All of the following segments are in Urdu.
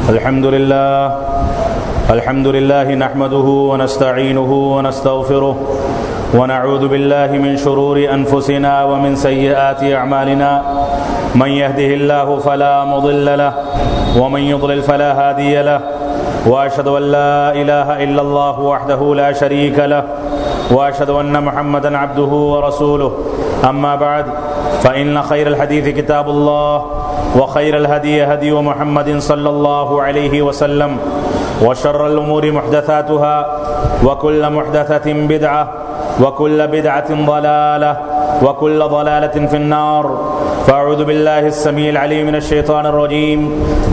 الحمد لله نحمده ونستعينه ونستغفره ونعوذ بالله من شرور أنفسنا ومن سيئات أعمالنا من يهده الله فلا مضل له ومن يضلل فلا هادي له وأشهد أن لا إله إلا الله وحده لا شريك له وأشهد أن محمدا عبده ورسوله أما بعد فإن خير الحديث كتاب الله وخير الهدي هدي محمد صلى الله عليه وسلم وشر الأمور محدثاتها وكل محدثة بدعة وكل بدعة ضلالة وكل ضلالة في النار فأعوذ بالله السميع العليم من الشيطان الرجيم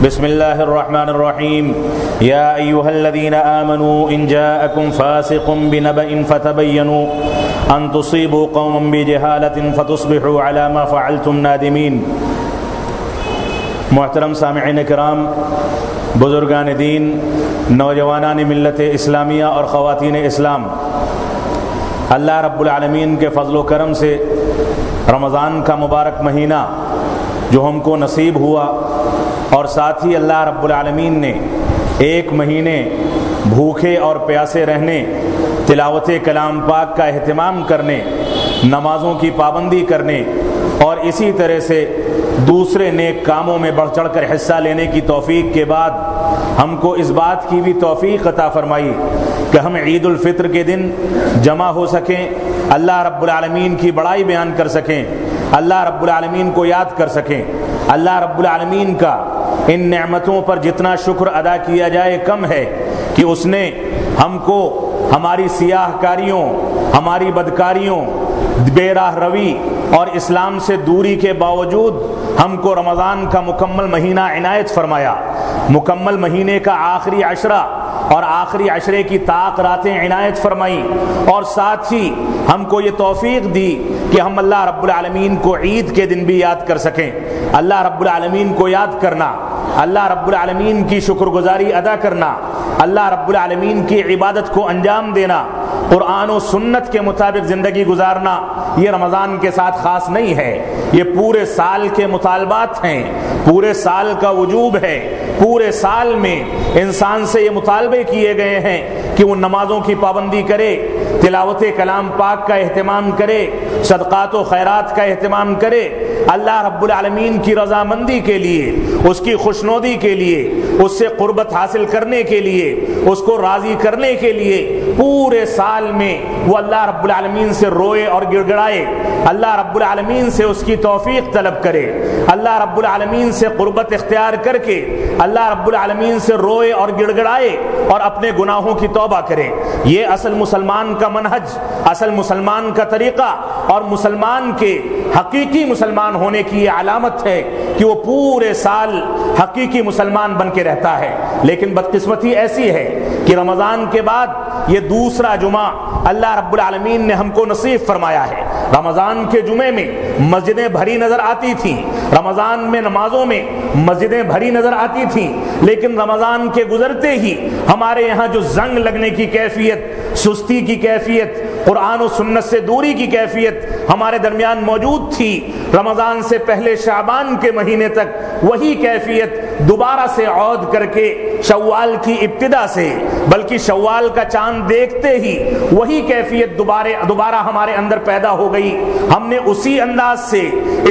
بسم الله الرحمن الرحيم يا أيها الذين آمنوا إن جاءكم فاسق بنبأ فتبينوا أن تصيبوا قوما بجهالة فتصبحوا على ما فعلتم نادمين. محترم سامعین کرام، بزرگان دین، نوجوانان ملت اسلامیہ اور خواتین اسلام، اللہ رب العالمین کے فضل و کرم سے رمضان کا مبارک مہینہ جو ہم کو نصیب ہوا، اور ساتھ ہی اللہ رب العالمین نے ایک مہینے بھوکے اور پیاسے رہنے، تلاوت کلام پاک کا اہتمام کرنے، نمازوں کی پابندی کرنے اور اسی طرح سے دوسرے نیک کاموں میں بڑھ چڑھ کر حصہ لینے کی توفیق کے بعد ہم کو اس بات کی بھی توفیق عطا فرمائی کہ ہم عید الفطر کے دن جمع ہو سکیں، اللہ رب العالمین کی بڑائی بیان کر سکیں، اللہ رب العالمین کو یاد کر سکیں. اللہ رب العالمین کا ان نعمتوں پر جتنا شکر ادا کیا جائے کم ہے کہ اس نے ہم کو ہماری سیاہ کاریوں، ہماری بدکاریوں، بے راہ روی اور اسلام سے دوری کے باوجود ہم کو رمضان کا مکمل مہینہ عنایت فرمایا، مکمل مہینے کا آخری عشرہ اور آخری عشرے کی طاق راتیں عنایت فرمائی، اور ساتھ ہی ہم کو یہ توفیق دی کہ ہم اللہ رب العالمین کو عید کے دن بھی یاد کر سکیں. اللہ رب العالمین کو یاد کرنا، اللہ رب العالمین کی شکر گزاری ادا کرنا، اللہ رب العالمین کی عبادت کو انجام دینا، قرآن و سنت کے مطابق زندگی گزارنا، یہ رمضان کے ساتھ خاص نہیں ہے، یہ پورے سال کے مطالبات ہیں، پورے سال کا وجوب ہے. پورے سال میں انسان سے یہ مطالبے کیے گئے ہیں کہ وہ نمازوں کی پابندی کرے، تلاوت کلام پاک کا اہتمام کرے، صدقات و خیرات کا اہتمام کرے، اللہ رب العالمین کی رضامندی کے لیے، اس کی خوشنودی کے لیے، اس سے قربت حاصل کرنے کے لیے، اس کو راضی کرنے کے لیے پورے سال میں وہ اللہ رب العالمین سے روئے اور گڑ گڑائے، اللہ رب العالمین سے اس کی توفیق طلب کرے، اللہ رب العالمین سے قربت اختیار کر کے اللہ رب العالمین سے روئے اور گڑ گڑائے اور اپنے گناہوں کی توبہ کرے. یہ اصل مسلمان کا منہج، اصل مسلمان کا طریقہ، اور مسلمان کے حقیقی مسلمان ہونے کی یہ علامت ہے کہ وہ پورے سال حقیقی مسلمان بن کے رہتا ہے. لیکن بدقسمتی ایسی ہے کہ رمضان کے بعد یہ دوسرا جمعہ اللہ رب العالمین نے ہم کو نصیب فرمایا ہے. رمضان کے جمعے میں مسجدیں بھری نظر آتی تھیں، رمضان میں نمازوں میں مسجدیں بھری نظر آتی تھیں، لیکن رمضان کے گزرتے ہی ہمارے یہاں جو زنگ لگنے کی کیفیت، سستی کی کیفیت، قرآن و سنت سے دوری کی کیفیت ہمارے درمیان موجود تھی، رمضان سے پہلے شعبان کے مہینے تک وہی کیفیت دوبارہ سے عود کر کے شوال کی ابتدا سے، بلکہ شوال کا چاند دیکھتے ہی وہی کیفیت دوبارہ ہمارے اندر پیدا ہو گئی. ہم نے اسی انداز سے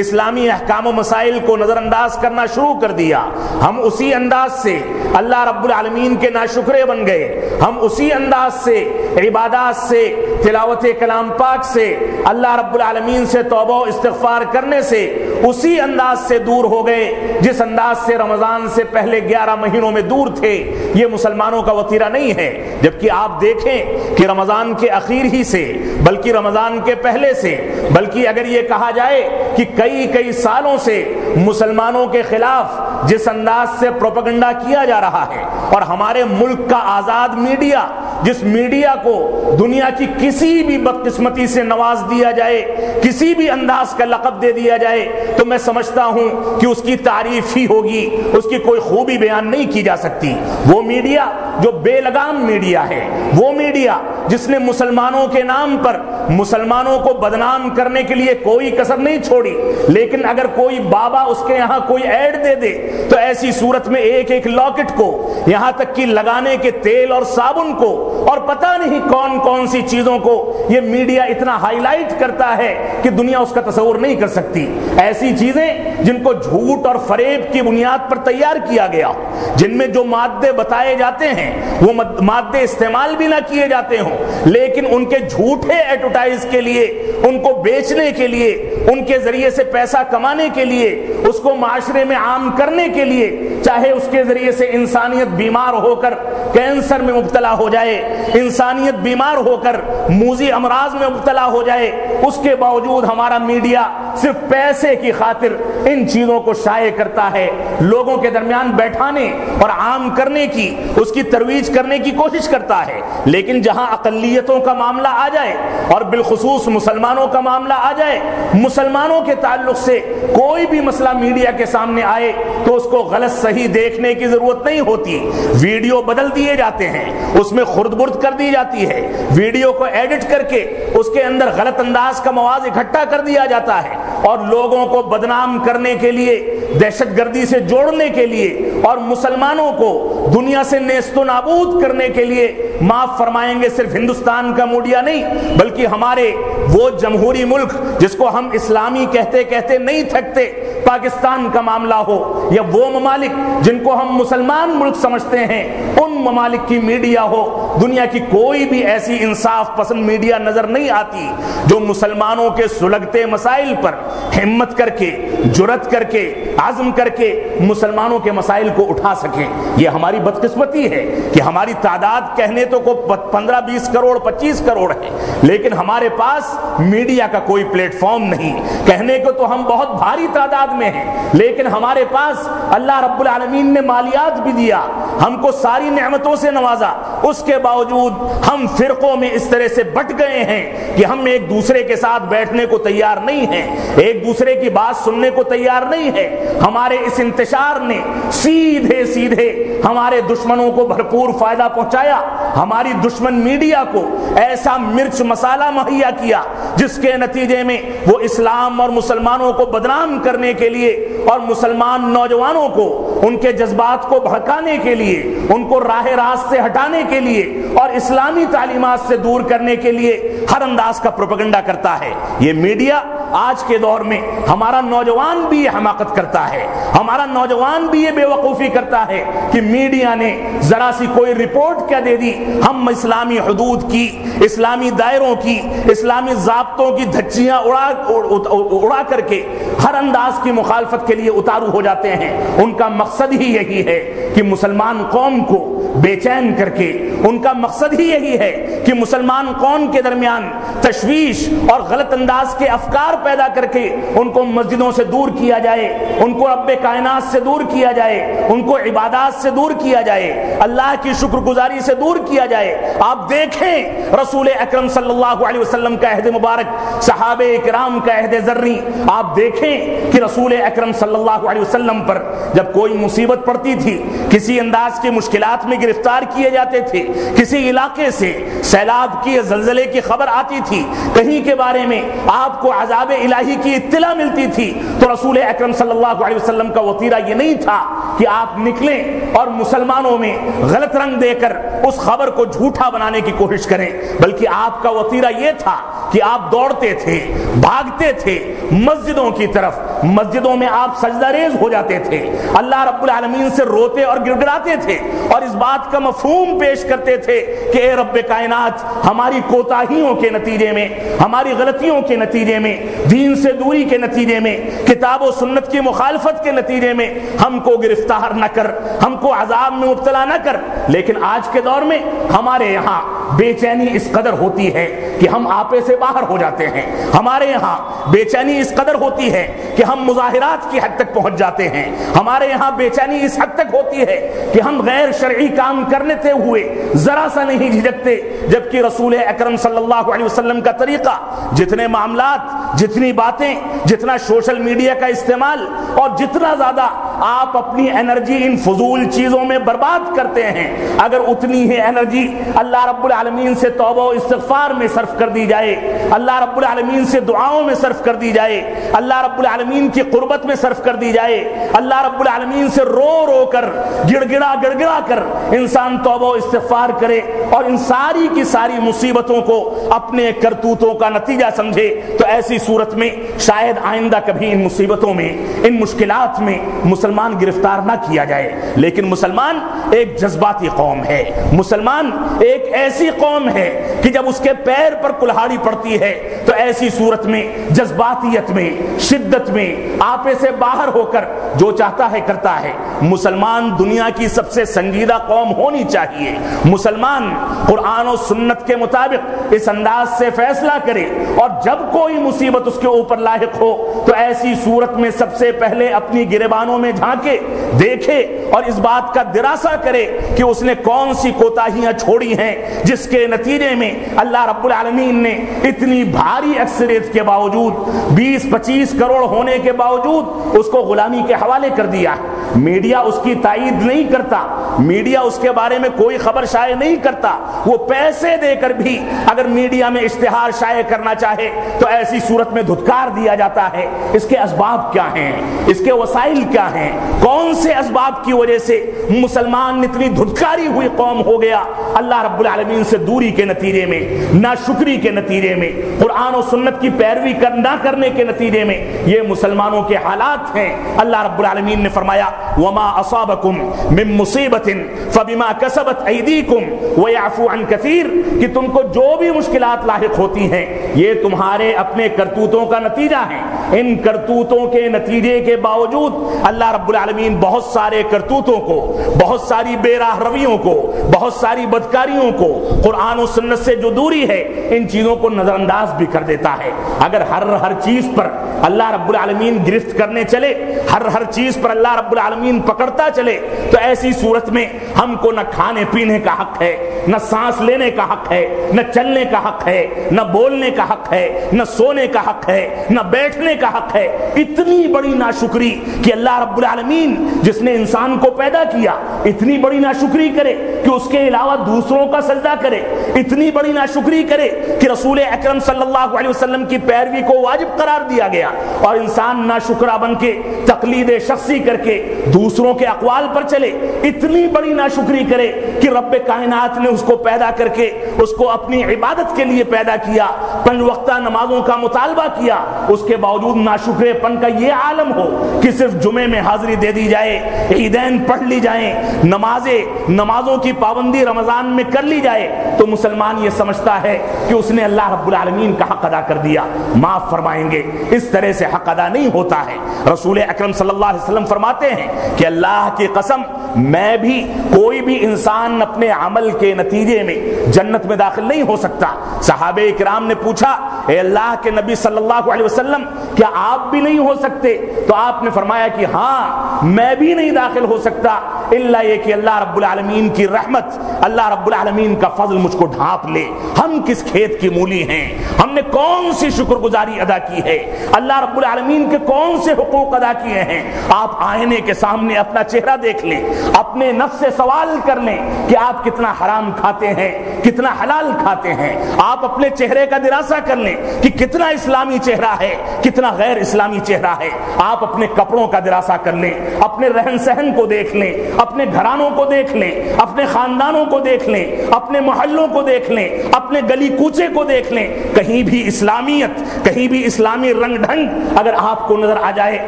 اسلامی احکام و مسائل کو نظر انداز کرنا شروع کر دیا، ہم اسی انداز سے اللہ رب العالمین کے ناشکرے بن گئے، ہم اسی انداز سے عبادات سے، تلاوت کلام پاک سے، اللہ رب العالمین سے توبہ و استغفار کرنے سے اسی انداز سے دور ہو گئے جس انداز سے رمضان سے پہلے 11 مہینوں میں دور تھے. یہ مسلمانوں کا وتیرہ نہیں ہے. جبکہ آپ دیکھیں کہ رمضان کے اخیر ہی سے، بلکہ رمضان کے پہلے سے، بلکہ اگر یہ کہا جائے کہ کئی سالوں سے مسلمانوں کے خلاف جس انداز سے پروپیگنڈا کیا جا رہا ہے، اور ہمارے ملک کا آزاد میڈیا، جس میڈیا کو دنیا کی کسی بھی بدقسمتی سے نواز دیا جائے، کسی بھی انداز کا لقب دے دیا جائے، تو میں سمجھتا ہوں کہ اس کی تعریف ہی ہوگی، اس کی کوئی خوبی بیان نہیں کی جا سکتی. وہ میڈیا جو بے لگام میڈیا ہے، وہ میڈیا جس نے مسلمانوں کے نام پر مسلمانوں کو بدنام کرنے کے لیے کوئی کسر نہیں چھوڑی، لیکن اگر کوئی بابا اس کے یہاں کوئی ایڈ دے دے تو ایسی صورت میں ایک ایک لاکٹ کو، یہاں تک کہ لگانے کے تیل اور صابن کو اور پتہ نہیں کون کون سی چیزوں کو یہ میڈیا اتنا ہائی لائٹ کرتا ہے کہ دنیا اس کا تصور نہیں کر سکتی۔ ایسی چیزیں جن کو جھوٹ اور فریب کی بنیاد پر تیار کیا گیا، جن میں جو مادے بتائے جاتے ہیں وہ مادے استعمال بھی نہ کیے جاتے ہوں، لیکن ان کے جھوٹے ایڈورٹائز کے لیے، ان کو بیچنے کے لیے، ان کے ذریعے سے پیسہ کمانے کے لیے، اس کو معاشرے میں عام کرنے کے لیے، چاہے اس کے ذریعے سے انسانیت بیمار ہو کر کینسر میں مبتلا ہو جائے، انسانیت بیمار ہو کر موذی امراض میں مبتلا ہو جائے، اس کے باوجود ہمارا میڈیا صرف پیسے کی خاطر ان چیزوں کو شائع کرتا ہے، لوگوں کے درمیان بیٹھانے اور عام کرنے کی، اس کی ترویج کرنے کی کوشش کرتا ہے۔ لیکن جہاں اقلیتوں کا معاملہ آ جائے اور بالخصوص مسلمانوں کا معاملہ آ جائے، مسلمانوں کے تعلق سے کوئی بھی مسئلہ میڈیا کے سامنے آئے تو اس کو غلط صحیح دیکھنے کی ضرورت نہیں ہوتی، ویڈیو بدل دیے جاتے ہیں، اس میں خرد برد کر دی جاتی ہے، ویڈیو کو ایڈٹ کر کے اس کے اندر غلط انداز کا مواد اکٹھا کر دیا جاتا ہے، اور لوگوں کو بدنام کرنے کے لیے، دہشت گردی سے جوڑنے کے لیے اور مسلمانوں کو دنیا سے نیست و نابود کرنے کے لیے، معاف فرمائیں گے، صرف ہندوستان کا میڈیا نہیں بلکہ ہمارے وہ جمہوری ملک جس کو ہم اسلامی کہتے کہتے نہیں تھکتے، پاکستان کا معاملہ ہو یا وہ ممالک جن کو ہم مسلمان ملک سمجھتے ہیں، ان ممالک کی میڈیا ہو، دنیا کی کوئی بھی ایسی انصاف پسند میڈیا نظر نہیں آتی جو مسلمانوں کے سلگتے مسائل پر ہمت کر کے، جرأت کر کے، عزم کر کے مسلمانوں کے مسائل کو اٹھا سکیں۔ یہ ہماری بدقسمتی ہے کہ ہماری تعداد کہنے تو کو 15-20 کروڑ 25 کروڑ ہے، لیکن ہمارے پاس میڈیا کا کوئی پلیٹ فارم نہیں۔ کہنے کو تو ہم بہت بھاری تعداد میں ہیں، لیکن ہمارے پاس اللہ رب العالمین نے مالیات بھی دیا، ہم کو ساری نعمتوں سے نوازا، اس کے باوجود ہم فرقوں میں اس طرح سے بٹ گئے ہیں کہ ہم ایک دوسرے کے ساتھ بیٹھنے کو تیار نہیں ہیں، ایک دوسرے کی بات سننے کو تیار نہیں ہے۔ ہمارے اس انتشار نے سیدھے سیدھے ہمارے دشمنوں کو بھرپور فائدہ پہنچایا، ہماری دشمن میڈیا کو ایسا مرچ مسالہ مہیا کیا جس کے نتیجے میں وہ اسلام اور مسلمانوں کو بدنام کرنے کے لیے اور مسلمان نوجوانوں کو ان کے جذبات کو بھڑکانے کے لیے، ان کو راہ راست سے ہٹانے کے لیے اور اسلامی تعلیمات سے دور کرنے کے لیے ہر انداز کا پروپیگنڈا کرتا ہے۔ یہ میڈیا آج کے دور میں ہمارا نوجوان بھی یہ حماقت کرتا ہے، ہمارا نوجوان بھی یہ بے وقوفی کرتا ہے کہ میڈیا نے ذرا سی کوئی رپورٹ کیا دے دی، ہم اسلامی حدود کی، اسلامی دائروں کی، اسلامی ضابطوں کی دھچیاں اڑا کر کے ہر انداز کی مخالفت کے لیے اتارو ہو جاتے ہیں۔ ان کا مقصد ہی یہی ہے کہ مسلمان قوم کو بے چین کر کے، ان کا مقصد ہی یہی ہے کہ مسلمان قوم کے درمیان تشویش اور غلط انداز کے افکار پیدا کر کے ان کو مسجدوں سے دور کیا جائے، ان کو رب کائنات سے دور کیا جائے، ان کو عبادات سے دور کیا جائے، اللہ کی شکر گزاری سے دور کیا جائے۔ آپ دیکھیں رسول اکرم صلی اللہ علیہ وسلم کا عہد مبارک، صحابہ کرام کا عہد ذری، آپ دیکھیں کہ رسول اکرم صلی اللہ علیہ وسلم پر جب کوئی مصیبت پڑتی تھی، کسی انداز کی مشکلات میں گرفتار کیے جاتے تھے، کسی علاقے سے سیلاب کی زلزلے کی خبر آتی تھی، کہیں کے بارے میں آپ کو عذاب الہی کی اطلاع ملتی تھی، تو رسول اکرم صلی اللہ علیہ وسلم کا وتیرہ یہ نہیں تھا کہ آپ نکلیں اور مسلمانوں میں غلط رنگ دے کر اس خبر کو جھوٹا بنانے کی کوشش کریں، بلکہ آپ کا وتیرہ یہ تھا کہ آپ دوڑتے تھے، بھاگتے تھے مسجدوں کی طرف، مسجدوں میں آپ سجدہ ریز ہو جاتے تھے، اللہ رب العالمین سے روتے اور گڑ گڑاتے تھے اور اس بات کا مفہوم پیش کرتے تھے کہ اے رب کائنات، ہماری کوتاہیوں کے نتیجے میں، ہماری غلطیوں کے نتیجے میں، دین سے دوری کے نتیجے میں، کتاب و سنت کی مخالفت کے نتیجے میں ہم کو گرفتار نہ کر، ہم کو عذاب میں مبتلا نہ کر۔ لیکن آج کے دور میں ہمارے یہاں بے چینی اس قدر ہوتی ہے کہ ہم آپے سے باہر ہو جاتے ہیں، ہمارے یہاں بے چینی اس قدر ہوتی ہے کہ ہم مظاہرات کی حد تک پہنچ جاتے ہیں، ہمارے یہاں بے چینی اس حد تک ہوتی ہے کہ ہم غیر شرعی کام کرنے سے ہوئے ذرا سا نہیں جھجکتے، جبکہ رسول اکرم صلی اللہ علیہ وسلم کا طریقہ، جتنے معاملات، جتنی باتیں، جتنا سوشل میڈیا کا استعمال اور جتنا زیادہ آپ اپنی انرجی ان فضول چیزوں میں برباد کرتے ہیں، اگر اتنی ہی انرجی اللہ رب العالمین سے توبہ و استغفار میں صرف کر دی جائے، اللہ رب العالمین سے دعاؤں میں صرف کر دی جائے، اللہ رب العالمین کی قربت میں صرف کر دی جائے، اللہ رب العالمین سے رو رو کر گڑ گڑا کر انسان توبہ و استغفار کرے اور ان ساری کی ساری مصیبتوں کو اپنے کرتوتوں کا نتیجہ سمجھے، تو ایسی صورت میں شاید آئندہ کبھی ان مصیبتوں میں، ان مشکلات میں مسلمان گرفتار نہ کیا جائے۔ لیکن مسلمان ایک جذباتی قوم ہے، مسلمان ایک ایسی قوم ہے کہ جب اس کے پیر پر کلہاڑی پڑتی ہے تو ایسی صورت میں جذباتیت میں، شدت میں، آپے سے باہر ہو کر جو چاہتا ہے کرتا ہے۔ مسلمان دنیا کی سب سے سنجیدہ قوم ہونی چاہیے، مسلمان قرآن و سنت کے مطابق اس انداز سے فیصلہ کرے، اور جب کوئی مصیبت اس کے اوپر لاحق ہو تو ایسی صورت میں سب سے پہلے اپنی گریبانوں میں جھانکے، دیکھے اور اس بات کا دراسہ کرے کہ اس نے کون سی کوتاہیاں چھوڑی ہیں جس کے نتیجے میں اللہ رب العالمین نے اتنی بھاری اکثریت کے باوجود، 20-25 کروڑ ہونے کے باوجود اس کو غلامی کے حوالے کر دیا۔ میڈیا اس کی تائید نہیں کرتا، میڈیا اس کے بارے میں کوئی خبر شائع نہیں کرتا، وہ پیسے دے کر بھی اگر میڈیا میں اشتہار شائع کرنا چاہے تو ایسی صورت میں دھتکار دیا جاتا ہے۔ اس کے اسباب کیا ہیں، اس کے وسائل کیا ہیں، کون سے اسباب کی وجہ سے مسلمان اتنی دھتکاری ہوئی قوم ہو گیا؟ اللہ رب العالمین سے دوری کے نتیجے میں، ناشکری کے نتیجے میں، قرآن و سنت کی پیروی نہ کرنے کے نتیجے میں یہ مسلمانوں کے حالات ہیں۔ اللہ رب العالمین نے فرمایا وما اصابکم من مصیبت فبما کسبت ایدیکم ویعفو عن کثیر، کہ تم کو جو بھی مشکلات لاحق ہوتی ہیں یہ تمہارے اپنے کرتوتوں کا نتیجہ ہے۔ ان کرتوتوں کے نتیجے کے باوجود اللہ رب العالمین بہت سارے کرتوتوں کو، بہت ساری بے راہ رویوں کو، بہت ساری بدکاریوں کو، قرآن و سنت سے جو دوری ہے ان چیزوں کو نظر انداز بھی کر دیتا ہے۔ اگر ہر چیز پر اللہ رب العالمین گرفت کرنے چلے، ہر چیز پر اللہ رب العالمین پکڑتا چلے، تو ایسی صورت میں ہم کو نہ کھانے پینے کا حق ہے، نہ سانس لینے کا حق ہے، نہ چلنے کا حق ہے، نہ بولنے کا حق ہے، نہ سونے کا حق ہے، نہ بیٹھنے کا حق ہے۔ اتنی بڑی ناشکری کہ اللہ رب العالمین جس نے انسان کو پیدا کیا اتنی بڑی ناشکری کرے کہ اس کے علاوہ دوسروں کا سجدہ کرے، اتنی بڑی ناشکری کرے کہ رسول اکرم صلی اللہ علیہ وسلم کی پیروی کو واجب قرار دیا گیا، اور انسان ناشکرا بن کے تقلید شخصی کر کے دوسروں کے اقوال پر چلے، اتنی بڑی ناشکری کرے کہ رب کائنات نے اس کو پیدا کر کے اس کو اپنی عبادت کے لیے پیدا کیا، 5 وقتہ نمازوں کا مطالبہ کیا، اس کے باوجود ناشکرے پن کا یہ عالم ہو کہ صرف جمعے میں حاضری دے دی جائے، عیدین پڑھ لی جائیں، نمازوں کی پابندی رمضان میں کر لی جائے، تو مسلمان یہ سمجھتا ہے کہ اس نے اللہ رب العالمین کا حق ادا کر دیا، معاف فرمائیں گے۔ اس طرح سے حق ادا نہیں ہوتا ہے۔ رسول اکرم صلی اللہ علیہ وسلم فرماتے ہیں کہ اللہ کی قسم میں بھی، کوئی بھی انسان اپنے عمل کے نتیجے میں جنت میں داخل نہیں ہو سکتا۔ صحابہ کرام نے پوچھا اے اللہ کے نبی صلی اللہ علیہ وسلم کیا آپ بھی نہیں ہو سکتے؟ تو آپ نے فرمایا کہ ہاں میں بھی نہیں داخل ہو سکتا، الا یہ کہ اللہ رب العالمین کی رحمت، اللہ رب العالمین کا فضل مجھ کو ڈھانپ لے۔ ہم کس کھیت کی مولی ہیں، ہم نے کون سی شکر گزاری ادا کی ہے، اللہ رب العالمین کے کون سے حقوق ادا کیے ہیں۔ آپ آئینے کے سامنے اپنا چہرہ دیکھ لیں، اپنے نفس سے سوال کر لیں کہ آپ کتنا حرام کھاتے ہیں، کتنا حلال کھاتے ہیں۔ آپ اپنے چہرے کا دراسہ کر لیں کہ کتنا اسلامی چہرہ ہے، کتنا غیر اسلامی چہرہ ہے۔ آپ اپنے کپڑوں کا دراسہ کر لیں، اپنے رہن سہن کو دیکھ لیں، اپنے گھرانوں کو دیکھ لیں، اپنے خاندانوں کو دیکھ لیں، اپنے محلوں کو دیکھ لیں، اپنے گلی کوچے کو دیکھ لیں۔ کہیں بھی اسلامیت، کہیں بھی اسلامی رنگ ڈھنگ اگر آپ کو نظر آ جائے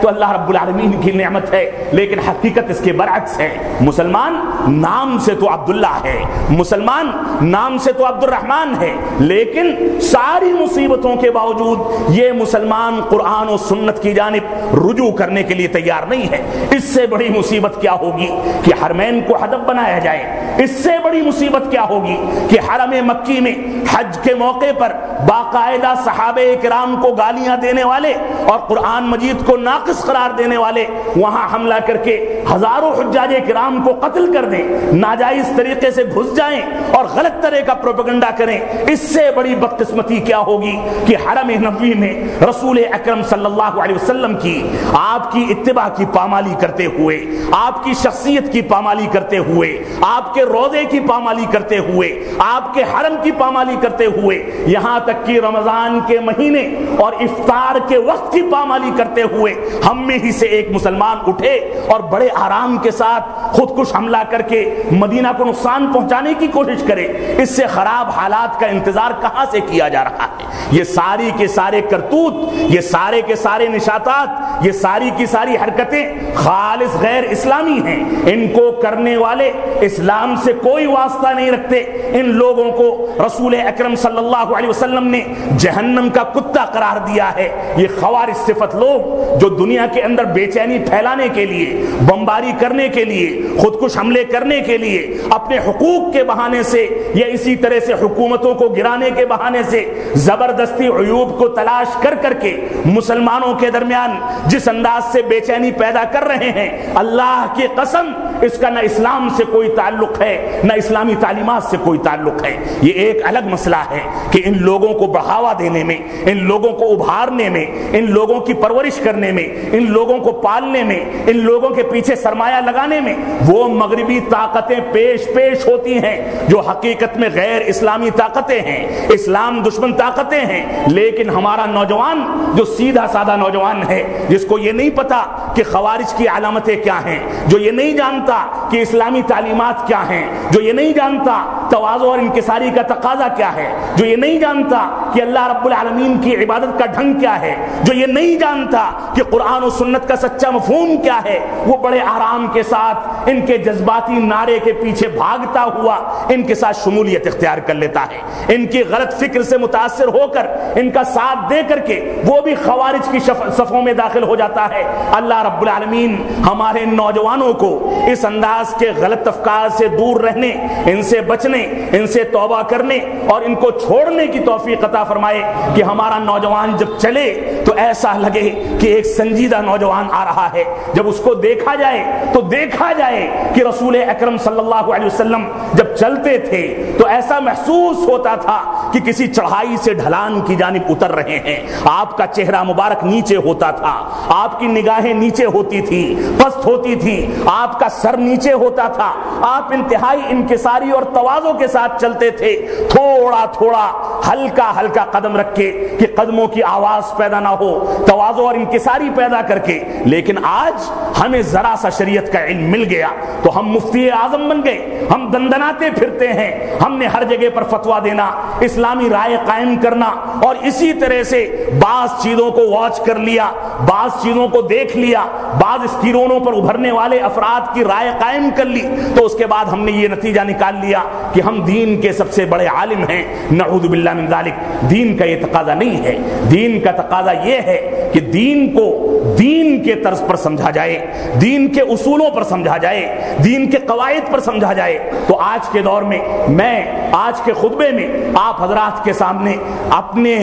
تو اللہ رب العالمین کی نعمت ہے، لیکن حقیقت اس کے برعکس ہے۔ مسلمان نام سے تو عبداللہ ہے، مسلمان نام سے تو عبد الرحمن ہے، لیکن ساری مصیبتوں کے باوجود یہ مسلمان قرآن و سنت کی جانب رجوع کرنے کے لیے تیار نہیں ہے۔ اس سے بڑی مصیبت کیا ہوگی کہ حرمین کو ہدف بنایا جائے، اس سے بڑی مصیبت کیا ہوگی کہ حرم مکی میں حج کے موقع پر باقاعدہ صحابہ کرام کو گالیاں دینے والے اور قرآن مجید کو ناقص قرار دینے والے وہاں حملہ کر کے ہزاروں حجاج کرام کو قتل کر دیں، ناجائز طریقے سے گھس جائیں اور غلط طرح کا پروپیگنڈا کریں۔ اس سے بڑی بدقسمتی کیا ہوگی کہ حرم نبوی میں رسول اکرم صلی اللہ علیہ وسلم کی، آپ کی اتباع کی پامالی کرتے ہوئے، آپ کی شخصیت کی پامالی کرتے ہوئے، آپ کے روزے کی پامالی کرتے ہوئے، آپ کے حرم کی پامالی کرتے ہوئے، یہاں تک کہ رمضان کے مہینے اور افطار کے وقت کی پامالی کرتے ہوئے ہم میں ہی سے ایک مسلمان اٹھے اور بڑے آرام کے ساتھ خودکش حملہ کر کے مدینہ کو نقصان پہنچانے کی کوشش کرے، اس سے خراب حالات کا انتظار کہاں سے کیا جا رہا ہے؟ یہ ساری کے سارے کرتوت، یہ سارے کے سارے نشاطات، یہ ساری کی ساری حرکتیں خالص غیر اسلامی ہیں۔ ان کو کرنے والے اسلام سے کوئی واسطہ نہیں رکھتے۔ ان لوگوں کو رسول اکرم صلی اللہ علیہ وسلم نے جہنم کا کتا قرار دیا ہے۔ یہ خوارج صفت لوگ جو دنیا کے اندر بے چینی پھیلانے کے لیے، بمباری کرنے کے لیے، خودکش حملے کرنے کے لیے، اپنے حقوق کے بہانے سے یا اسی طرح سے حکومتوں کو گرانے کے بہانے سے زبردستی عیوب کو تلاش کر کر کے مسلمانوں کے درمیان جس انداز سے بے چینی پیدا کر رہے ہیں، اللہ کی قسم اس کا نہ اسلام سے کوئی تعلق ہے نہ اسلامی تعلیمات سے کوئی تعلق ہے۔ یہ ایک الگ مسئلہ ہے کہ ان لوگوں کو بڑھاوا دینے میں، ان لوگوں کو ابھارنے میں، ان لوگوں کی پرورش کرنے میں، ان لوگوں کو پالنے میں، ان لوگوں کے پیچھے سرمایہ لگانے میں وہ مغربی طاقتیں پیش ہوتی ہیں جو حقیقت میں غیر اسلامی طاقتیں ہیں، اسلام دشمن طاقتیں ہیں۔ لیکن ہمارا نوجوان جو سیدھا سادہ نوجوان ہے، جس کو یہ نہیں پتا کہ خوارج کی علامتیں کیا ہیں، جو یہ نہیں جانتا کہ اسلامی تعلیمات کیا ہیں، جو یہ نہیں جانتا تواضع اور انکساری کا تقاضا کیا ہے، جو یہ نہیں جانتا کہ اللہ رب العالمین کی عبادت کا ڈھنگ کیا ہے، جو یہ نہیں جانتا کہ قرآن و سنت کا سچا مفہوم کیا ہے، وہ بڑے آرام کے ساتھ ان کے جذباتی نعرے کے پیچھے بھاگتا ہوا ان کے ساتھ شمولیت اختیار کر لیتا ہے۔ ان کی غلط فکر سے متاثر ہو کر ان کا ساتھ دے کر کے وہ بھی خوارج کی صفوں میں داخل ہو جاتا ہے۔ اللہ رب العالمین ہمارے نوجوانوں کو اس انداز کے غلط افکار سے دور رہنے، ان سے بچنے، ان سے توبہ کرنے اور ان کو چھوڑنے کی توفیق عطا فرمائے کہ ہمارا نوجوان جب چلے تو ایسا لگے کہ ایک سنجیدہ نوجوان آ رہا ہے۔ جب اس کو دیکھا جائے تو دیکھا جائے کہ رسول اکرم صلی اللہ علیہ وسلم جب چلتے تھے تو ایسا محسوس ہوتا تھا کہ کسی چڑھائی سے ڈھلان کی جانب اتر رہے ہیں۔ آپ کا چہرہ مبارک نیچے ہوتا تھا، آپ کی نگاہیں نیچے ہوتی تھی، پست ہوتی تھی، آپ کا سر نیچے ہوتا تھا، آپ انتہائی انکساری اور تواضع کے ساتھ چلتے تھے، تھوڑا تھوڑا ہلکا ہلکا قدم رکھ کے کہ قدموں کی آواز پیدا نہ ہو، تواضع اور انکساری پیدا کر کے۔ لیکن آج ہمیں ذرا سا شریعت کا علم مل گیا تو ہم مفتی اعظم بن گئے، ہم دندناتے پھرتے ہیں، ہم نے ہر جگہ پر فتویٰ دینا، اسلامی رائے قائم کرنا اور اسی طرح سے بعض چیزوں کو واچ کر لیا، بعض چیزوں کو دیکھ لیا، بعض اسکرینوں پر ابھرنے والے افراد کی رائے قائم کر لی، تو اس کے بعد ہم نے یہ نتیجہ نکال لیا کہ ہم دین کے سب سے بڑے عالم ہیں۔ نعوذ باللہ من ذالک۔ دین کا یہ تقاضا نہیں ہے، دین کا تقاضا یہ ہے کہ دین کو دین کے طرز پر سمجھا جائے، دین کے اصولوں پر سمجھا جائے، دین کے قواعد پر سمجھا جائے۔ تو آج کے دور میں میں آج کے خطبے میں آپ حضرات کے سامنے اپنے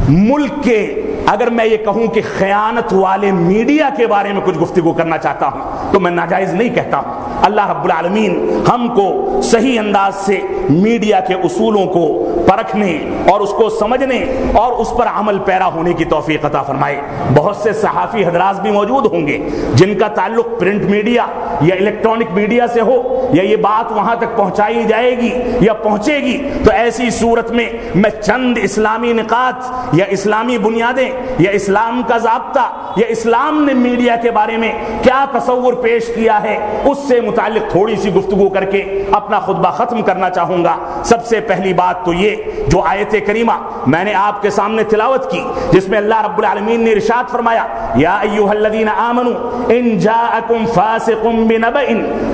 ملک کے، اگر میں یہ کہوں کہ خیانت والے میڈیا کے بارے میں کچھ گفتگو کرنا چاہتا ہوں تو میں ناجائز نہیں کہتا ہوں۔ اللہ رب العالمین ہم کو صحیح انداز سے میڈیا کے اصولوں کو پرکھنے اور اس کو سمجھنے اور اس پر عمل پیرا ہونے کی توفیق عطا فرمائے۔ بہت سے صحافی حضرات بھی موجود ہوں گے جن کا تعلق پرنٹ میڈیا یا الیکٹرانک میڈیا سے ہو، یا یہ بات وہاں تک پہنچائی جائے گی یا پہنچے گی، تو ایسی صورت میں میں چند اسلامی نکات یا اسلامی بنیادیں یا اسلام کا ضابطہ یا اسلام نے میڈیا کے بارے میں کیا تصور پیش کیا ہے اس سے متعلق تھوڑی سی گفتگو کر کے اپنا خطبہ ختم کرنا چاہوں گا۔ سب سے پہلی بات تو یہ جو آیت کریمہ میں نے آپ کے سامنے تلاوت کی، جس میں اللہ رب العالمین نے ارشاد فرمایا، یا ایھا الذین آمنوا ان جاءکم فاسق بنبأ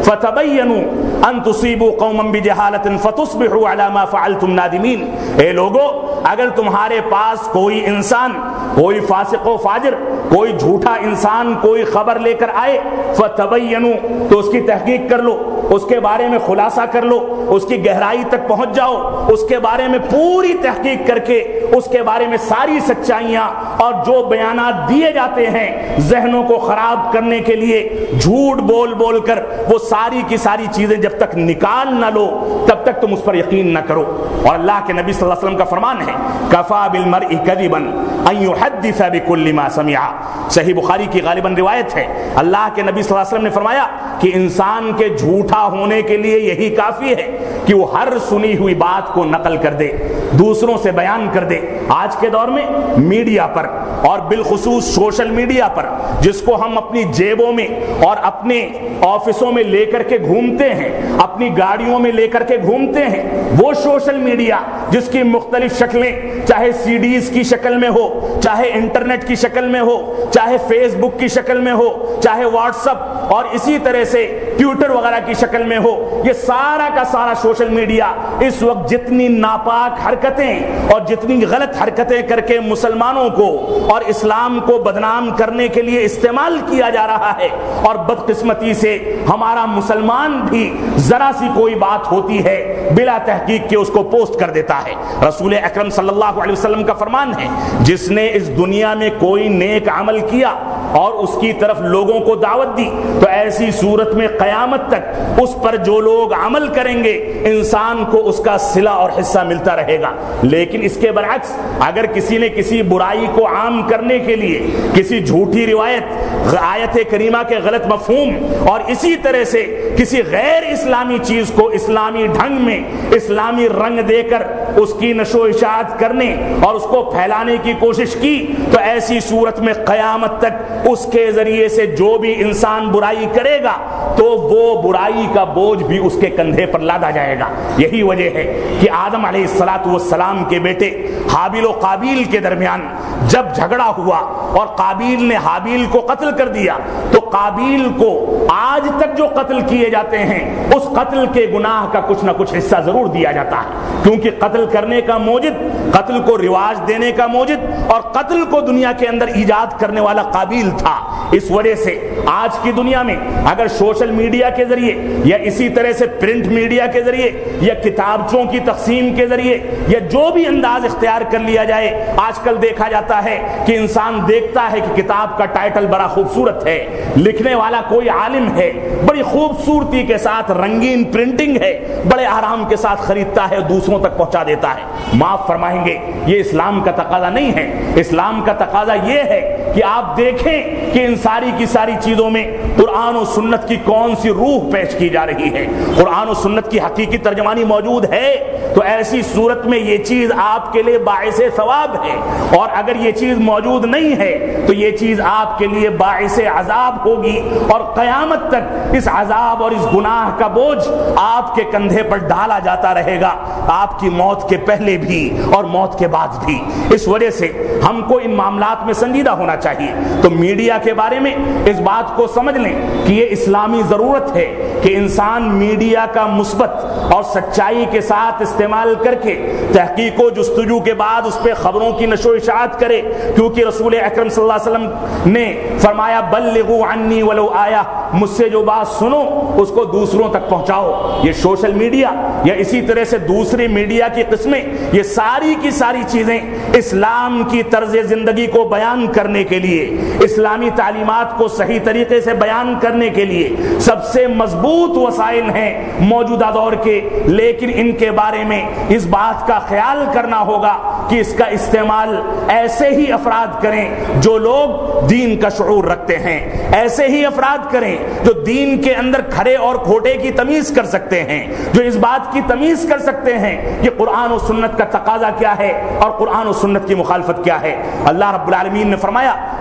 فتبینوا ان تصیبوا قوما بجہالۃ فتصبحوا علی ما فعلتم نادمین. اے لوگو، اگر تمہارے پاس کوئی انسان، کوئی فاسق و فاجر، کوئی جھوٹا انسان کوئی خبر لے کر آئے، فتبینوا، تو اس کی تحقیق کر لو، اس کے بارے میں خلاصہ کر لو، اس کی گہرائی تک پہنچ جاؤ، اس کے بارے میں پوری تحقیق کر کے اس کے بارے میں ساری سچائیاں اور جو بیانات دیے جاتے ہیں ذہنوں کو خراب کرنے کے لیے جھوٹ بول بول کر، وہ ساری کی ساری چیزیں جب تک نکال نہ لو تب تک تم اس پر یقین نہ کرو. اور اللہ کے نبی صلی اللہ علیہ وسلم کا فرمان ہے، کفا بالمرء کذبا ان یحدث بکل ما سمع. صحیح بخاری کی غالباً روایت ہے، اللہ کے نبی صلی اللہ علیہ وسلم نے فرمایا کہ انسان کے جھوٹا ہونے کے لیے یہی کافی ہے کہ وہ ہر سنی ہوئی بات کو نقل کر دے، دوسروں سے بیان کر دے. آج کے دور میں میڈیا پر اور بالخصوص سوشل میڈیا پر، جس کو ہم اپنی جیبوں میں اور اپنے آفسوں میں لے کر کے گھومتے ہیں، اپنی گاڑیوں میں لے کر کے گھومتے ہیں، وہ سوشل میڈیا جس کی مختلف شکلیں، چاہے سی ڈیز کی شکل میں ہو، چاہے انٹرنیٹ کی شکل میں ہو، چاہے فیس بک کی شکل میں ہو، چاہے واٹس ایپ اور اسی طرح سے ٹویٹر وغیرہ کی شکل میں ہو، یہ سارا کا سارا سوشل میڈیا اس وقت جتنی ناپاک حرکتیں اور جتنی غلط حرکتیں کر کے مسلمانوں کو اور اسلام کو بدنام کرنے کے لیے استعمال کیا جا رہا ہے، اور بدقسمتی سے ہمارا مسلمان بھی ذرا سی کوئی بات ہوتی ہے بلا تحقیق کے اس کو پوسٹ کر دیتا ہے. رسول اکرم صلی اللہ علیہ وسلم کا فرمان ہے، جس نے اس دنیا میں کوئی نیک عمل کیا اور اس کی طرف لوگوں کو دعوت دی تو ایسی صورت میں قیامت تک اس پر جو لوگ عمل کریں گے انسان کو اس کا صلہ اور حصہ ملتا رہے گا. لیکن اس کے برعکس اگر کسی نے کسی برائی کو عام کرنے کے لیے کسی جھوٹی روایت، آیت کریمہ کے غلط مفہوم اور اسی طرح سے کسی غیر اسلامی چیز کو اسلامی ڈھنگ میں اسلامی رنگ دے کر اس کی نشو و اشاعت کرنے اور اس کو پھیلانے کی کوشش کی تو ایسی صورت میں قیامت تک اس کے ذریعے سے جو بھی انسان برائی کرے گا تو وہ برائی کا بوجھ بھی اس کے کندھے پر لادا جائے گا. یہی وجہ ہے کہ آدم علیہ السلام کے بیٹے حابیل و قابیل کے درمیان جب جھگڑا ہوا اور قابیل نے حابیل کو قتل کر دیا تو قابیل کو آج تک جو قتل کیے جاتے ہیں اس قتل کے گناہ کا کچھ نہ کچھ حصہ ضرور دیا جاتا ہے، کیونکہ قتل کرنے کا موجد، قتل کو رواج دینے کا موجد اور قتل کو دنیا کے اندر ایجاد کرنے والا قابیل تھا. اس وجہ سے آج کی دنیا میں اگر سوشل میڈیا کے ذریعے یا اسی طرح سے پرنٹ میڈیا کے ذریعے یا کتابچوں کی تقسیم کے ذریعے یا جو بھی انداز اختیار کر لیا جائے، آج کل دیکھا جاتا ہے کہ انسان دیکھتا ہے کہ کتاب کا ٹائٹل بڑا خوبصورت ہے، لکھنے والا کوئی عالم ہے، بڑی خوبصورتی کے ساتھ رنگین پرنٹنگ ہے، بڑے آرام کے ساتھ خریدتا ہے، دوسروں تک پہنچا دیتا ہے. معاف فرمائیں گے، یہ اسلام کا تقاضا نہیں ہے. اسلام کا تقاضا یہ ہے کہ آپ دیکھیں کہ ان ساری کی ساری چیزوں میں قرآن و سنت کی کون سی روح پیش کی جا رہی ہے. قرآن و سنت کی حقیقی ترجمانی موجود ہے تو ایسی صورت میں یہ چیز آپ کے لیے باعث ثواب ہے، اور اگر یہ چیز موجود نہیں ہے تو یہ چیز آپ کے لیے باعث عذاب ہوگی، اور قیامت تک اس عذاب اور اس گناہ کا بوجھ آپ کے کندھے پر ڈالا جاتا رہے گا، آپ کی موت کے پہلے بھی اور موت کے بعد بھی. اس وجہ سے ہم کو ان معاملات میں سنجیدہ ہونا چاہیے. تو میڈیا کے بارے میں اس بات کو سمجھ لیں کہ یہ اسلامی ضرورت ہے کہ انسان میڈیا کا مثبت اور سچائی کے ساتھ استعمال کر کے تحقیق و جستجو کے بعد اس پہ خبروں کی نشو و اشاعت کرے، کیونکہ رسول اکرم صلی اللہ علیہ وسلم نے فرمایا بلغوا عنی ولو آیا، مجھ سے جو بات سنو اس کو دوسروں تک پہنچاؤ. یہ سوشل میڈیا یا اسی طرح سے دوسری میڈیا کی قسمیں، یہ ساری کی ساری چیزیں اسلام کی طرز زندگی کو بیان کرنے کے لیے، اسلامی تعلیمات کو صحیح طریقے سے بیان کرنے کے لیے سب سے مضبوط وسائل ہیں موجودہ دور کے. لیکن ان کے بارے میں اس بات کا خیال کرنا ہوگا کہ اس کا استعمال ایسے ہی افراد کریں جو لوگ دین کا شعور رکھتے ہیں، ایسے ہی افراد کریں جو دین کے اندر کھرے اور کھوٹے کی تمیز کر سکتے ہیں، جو اس بات کی تمیز کر سکتے ہیں کہ قرآن و سنت کا تقاضا کیا ہے اور قرآن و سنت کی مخالفت کیا ہے. اللہ رب العالمین نے فرمایا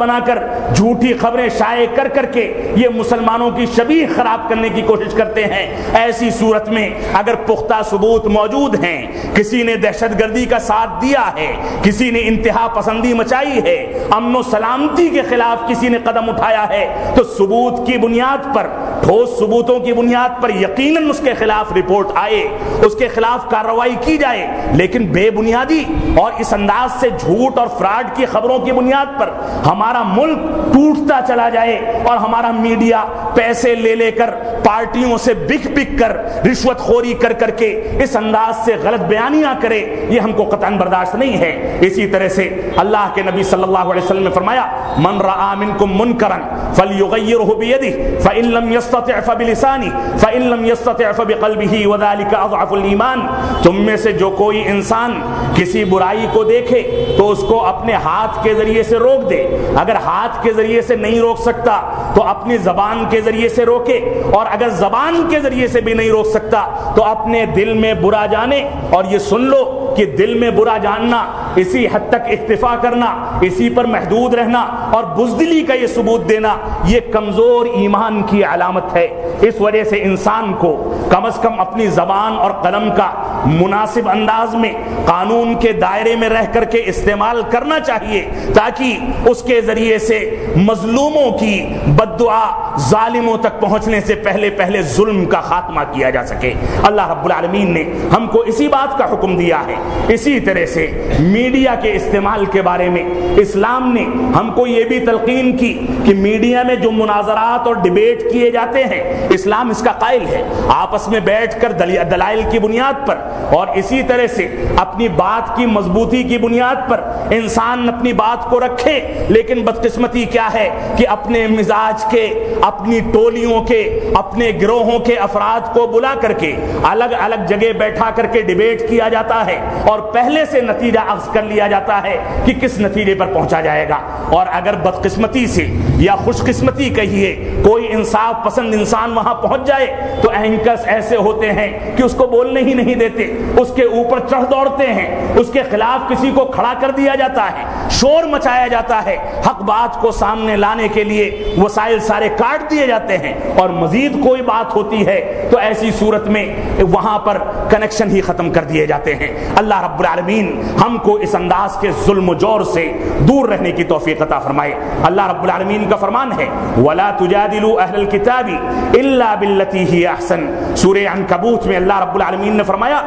بنا کر جھوٹی خبریں شائع کر کر کے یہ مسلمانوں کی شبیہ خراب کرنے کی کوشش کرتے ہیں۔ ایسی صورت میں اگر پختہ ثبوت موجود ہیں، کسی نے دہشت گردی کا ساتھ دیا ہے، کسی نے انتہا پسندی مچائی ہے، امن و سلامتی کے خلاف کسی نے قدم اٹھایا ہے، تو ثبوت کی بنیاد پر، ٹھوس ثبوتوں کی بنیاد پر یقیناً اس کے خلاف رپورٹ آئے، اس کے خلاف کارروائی کی جائے۔ لیکن بے بنیادی اور اس انداز سے جھوٹ اور فراڈ کی خبروں کی بنیاد پر ہمارا ملک ٹوٹتا چلا جائے اور ہمارا میڈیا پیسے لے لے کر، پارٹیوں سے بک بک کر، رشوت خوری کر کر کے اس انداز سے غلط بیانیاں کرے، یہ ہم کو قطعاً برداشت نہیں ہے۔ اسی طرح سے اللہ کے نبی صلی اللہ علیہ وسلم نے فرمایا، من رآ منکم منکرا فلیغیرہ بیدہ فإن لم یستطع فبلسانہ فإن لم یستطع فبقلبہ وذلک اضعف الایمان۔ تم میں سے جو کوئی انسان کسی برائی کو دیکھے تو اس کو اپنے ہاتھ کے ذریعے سے روک دے، اگر ہاتھ کے ذریعے سے نہیں روک سکتا تو اپنی زبان کے ذریعے سے روکے، اور اگر زبان کے ذریعے سے بھی نہیں روک سکتا تو اپنے دل میں برا جانے۔ اور یہ سن لو کہ دل میں برا جاننا، اسی حد تک اکتفا کرنا، اسی پر محدود رہنا اور بزدلی کا یہ ثبوت دینا، یہ کمزور ایمان کی علامت ہے۔ اس وجہ سے انسان کو کم از کم اپنی زبان اور قلم کا مناسب انداز میں قانون کے دائرے میں رہ کر کے استعمال کرنا چاہیے، تاکہ اس کے ذریعے سے مظلوموں کی بد دعا ظالموں تک پہنچنے سے پہلے پہلے ظلم کا خاتمہ کیا جا سکے۔ اللہ رب العالمین نے ہم کو اسی بات کا حکم دیا ہے۔ اسی طرح سے میڈیا کے استعمال کے بارے میں اسلام نے ہم کو یہ بھی تلقین کی کہ میڈیا میں جو مناظرات اور ڈیبیٹ کیے جاتے ہیں، اسلام اس کا قائل ہے۔ آپس میں بیٹھ کر دلائل کی بنیاد پر اور اسی طرح سے اپنی بات کی مضبوطی کی بنیاد پر انسان اپنی بات کو رکھے، لیکن بدقسمتی کیا ہے کہ اپنے مزاج کے، اپنی ٹولیوں کے، اپنے گروہوں کے افراد کو بلا کر کے الگ الگ جگہ بیٹھا کر کے ڈیبیٹ کیا جاتا ہے اور پہلے سے نتیجہ اخذ کر لیا جاتا ہے کہ کس نتیجے پر پہنچا جائے گا۔ اور اگر بدقسمتی سے یا خوش قسمتی کہیے کوئی انصاف پسند انسان وہاں پہنچ جائے تو اینکرز ایسے ہوتے ہیں کہ اس کو بولنے ہی نہیں دیتے، اس کے اوپر چڑھ دوڑتے ہیں، اس کے خلاف کسی کو کھڑا کر دیا جاتا ہے، شور مچایا جاتا ہے، حق بات کو سامنے لانے کے لیے وسائل سارے کاٹ دیے جاتے ہیں، اور مزید کوئی بات ہوتی ہے تو ایسی صورت میں وہاں پر کنیکشن ہی ختم کر دیے جاتے ہیں۔ اللہ رب العالمین ہم کو اس انداز کے ظلم و جور سے دور رہنے کی توفیق عطا فرمائے۔ اللہ رب العالمین کا فرمان ہے، وَلَا تُجَادِلُوا أَهْلَ الْكِتَابِ إِلَّا بِالَّتِي هِيَ أَحْسَنُ۔ سورہ عنکبوت میں اللہ رب العالمین نے فرمایا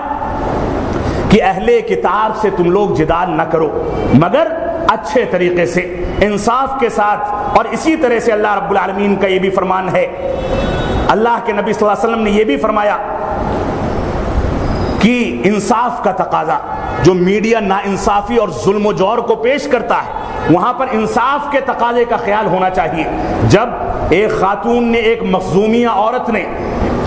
کہ اہل کتاب سے تم لوگ جدال نہ کرو مگر اچھے طریقے سے، انصاف کے ساتھ۔ اور اسی طرح سے اللہ رب العالمین کا یہ بھی فرمان ہے، اللہ کے نبی صلی اللہ علیہ وسلم نے یہ بھی فرمایا کہ انصاف کا تقاضا، جو میڈیا ناانصافی اور ظلم و جور کو پیش کرتا ہے وہاں پر انصاف کے تقاضے کا خیال ہونا چاہیے۔ جب ایک خاتون نے، ایک مخزومیہ عورت نے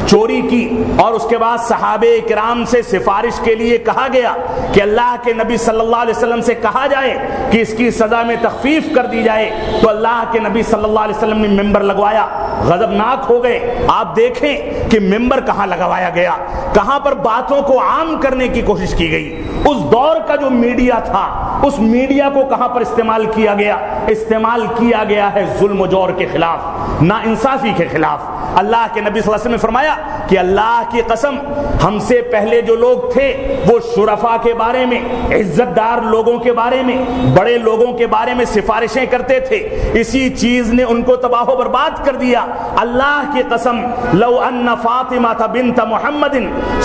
چوری کی اور اس کے بعد صحابہ کرام سے سفارش کے لیے کہا گیا کہ اللہ کے نبی صلی اللہ علیہ وسلم سے کہا جائے کہ اس کی سزا میں تخفیف کر دی جائے، تو اللہ کے نبی صلی اللہ علیہ وسلم نے ممبر لگوایا، غضبناک ہو گئے۔ آپ دیکھیں کہ ممبر کہاں لگوایا گیا، کہاں پر باتوں کو عام کرنے کی کوشش کی گئی۔ اس دور کا جو میڈیا تھا، اس میڈیا کو کہاں پر استعمال کیا گیا؟ استعمال کیا گیا ہے ظلم و جور کے خلاف، ناانصافی کے خلاف۔ اللہ کے نبی صلی اللہ علیہ وسلم نے فرمایا کہ اللہ کی قسم، ہم سے پہلے جو لوگ تھے وہ شرفاء کے بارے میں، عزت دار لوگوں کے بارے میں، بڑے لوگوں کے بارے میں سفارشیں کرتے تھے، اسی چیز نے ان کو تباہ و برباد کر دیا۔ اللہ کی قسم، لو ان فاطمہ بنت محمد